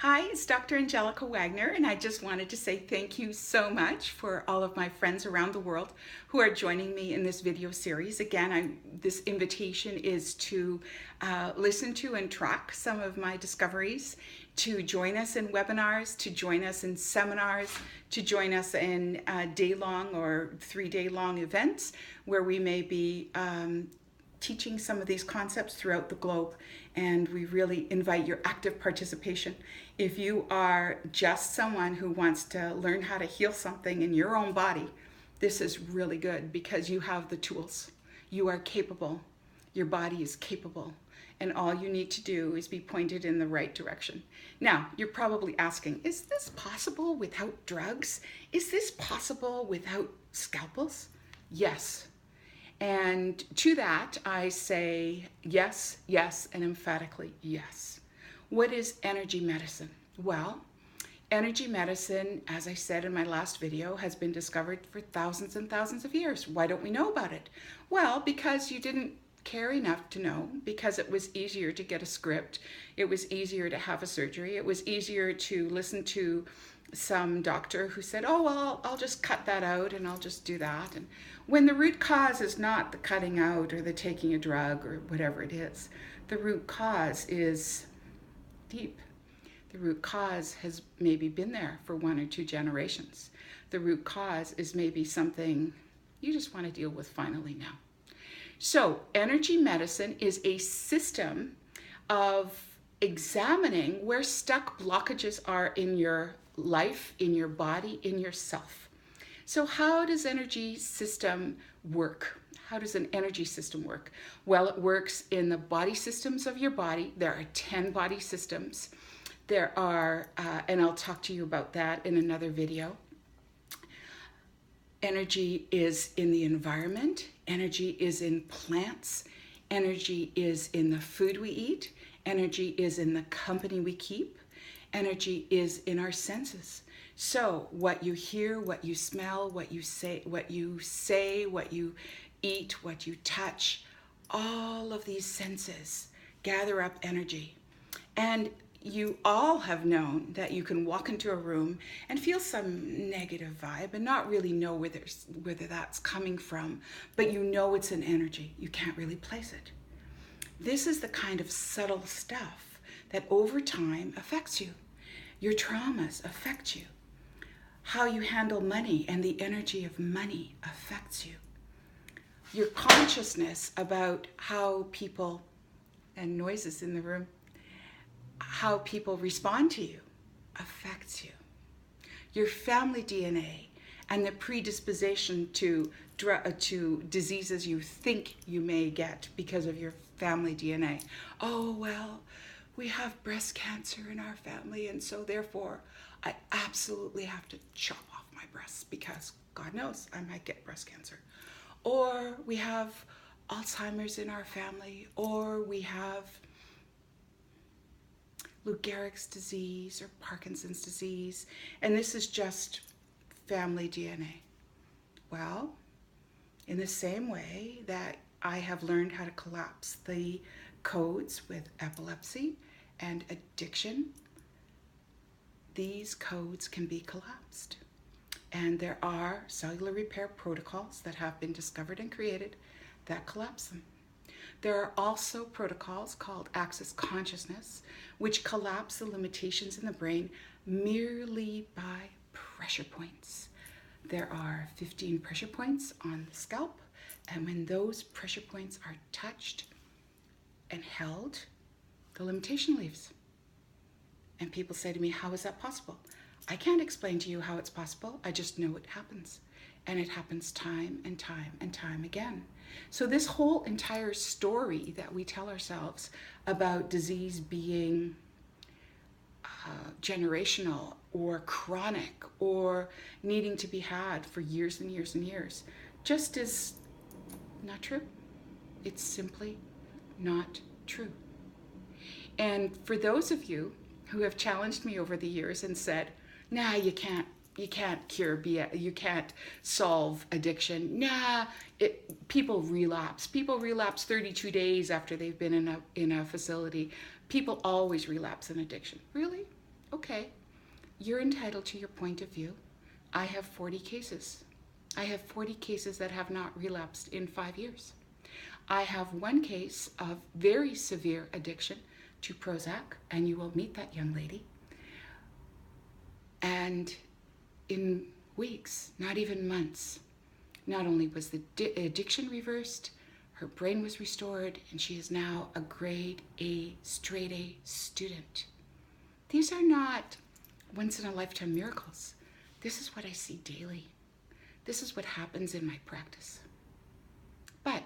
Hi, it's Dr. Angelica Wagner, and I just wanted to say thank you so much for all of my friends around the world who are joining me in this video series. Again, this invitation is to listen to and track some of my discoveries, to join us in webinars, to join us in seminars, to join us in day-long or 3-day-long events where we may be teaching some of these concepts throughout the globe, and we really invite your active participation. If you are just someone who wants to learn how to heal something in your own body, this is really good because you have the tools. You are capable. Your body is capable, and all you need to do is be pointed in the right direction. Now, you're probably asking, is this possible without drugs? Is this possible without scalpels? Yes. And to that, I say yes, yes, and emphatically yes. What is energy medicine? Well, energy medicine, as I said in my last video, has been discovered for thousands and thousands of years. Why don't we know about it? Well, because you didn't care enough to know, because it was easier to get a script, it was easier to have a surgery, it was easier to listen to some doctor who said, oh, well, I'll just cut that out and I'll just do that. And when the root cause is not the cutting out or the taking a drug or whatever it is, the root cause is deep. The root cause has maybe been there for 1 or 2 generations. The root cause is maybe something you just want to deal with finally now. So energy medicine is a system of examining where stuck blockages are in your life, in your body, in yourself. So how does energy system work? How does an energy system work? Well, it works in the body systems of your body. There are 10 body systems. There are, and I'll talk to you about that in another video. Energy is in the environment. Energy is in plants. Energy is in the food we eat. Energy is in the company we keep. Energy is in our senses. So what you hear, what you smell, what you say, what you eat, what you touch, all of these senses gather up energy. And you all have known that you can walk into a room and feel some negative vibe and not really know whether that's coming from, but you know it's an energy. You can't really place it. This is the kind of subtle stuff that over time affects you. Your traumas affect you. How you handle money and the energy of money affects you. Your consciousness about how people, and noises in the room, how people respond to you affects you. Your family DNA and the predisposition to diseases you think you may get because of your family DNA. Oh, well, we have breast cancer in our family, and so therefore I absolutely have to chop off my breasts because God knows I might get breast cancer. Or we have Alzheimer's in our family, or we have Lou Gehrig's disease or Parkinson's disease, and this is just family DNA. Well, in the same way that I have learned how to collapse the codes with epilepsy and addiction, these codes can be collapsed. And there are cellular repair protocols that have been discovered and created that collapse them. There are also protocols called access consciousness, which collapse the limitations in the brain merely by pressure points. There are 15 pressure points on the scalp, and when those pressure points are touched and held, the limitation leaves. And people say to me, how is that possible? I can't explain to you how it's possible. I just know it happens. And it happens time and time and time again. So this whole entire story that we tell ourselves about disease being generational or chronic or needing to be had for years and years and years just is not true. It's simply not true. And for those of you who have challenged me over the years and said, nah, you can't cure BS, you can't solve addiction. Nah, people relapse. People relapse 32 days after they've been in a facility. People always relapse in addiction. Really? okay, you're entitled to your point of view. I have 40 cases. I have 40 cases that have not relapsed in 5 years. I have one case of very severe addiction to Prozac, and you will meet that young lady. And in weeks, not even months, not only was the addiction reversed, her brain was restored, and she is now a grade A, straight A student. These are not once-in-a-lifetime miracles. This is what I see daily. This is what happens in my practice. But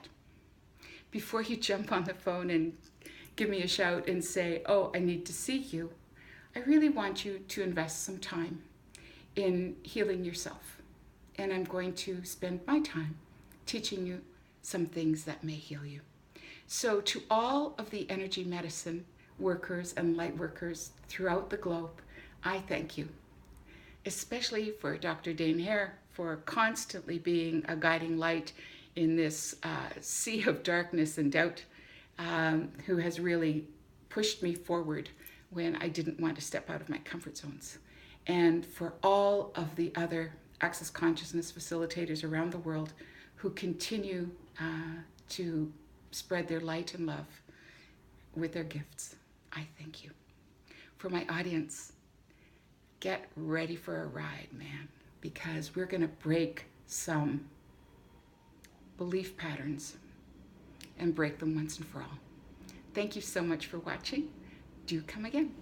before you jump on the phone and give me a shout and say, oh, I need to see you, I really want you to invest some time in healing yourself. And I'm going to spend my time teaching you some things that may heal you. So to all of the energy medicine workers and light workers throughout the globe, I thank you. Especially for Dr. Dane Hare for constantly being a guiding light in this sea of darkness and doubt, who has really pushed me forward when I didn't want to step out of my comfort zones. And for all of the other Access Consciousness facilitators around the world who continue to spread their light and love with their gifts, I thank you. For my audience, get ready for a ride, man, because we're going to break some belief patterns and break them once and for all. Thank you so much for watching. Do come again.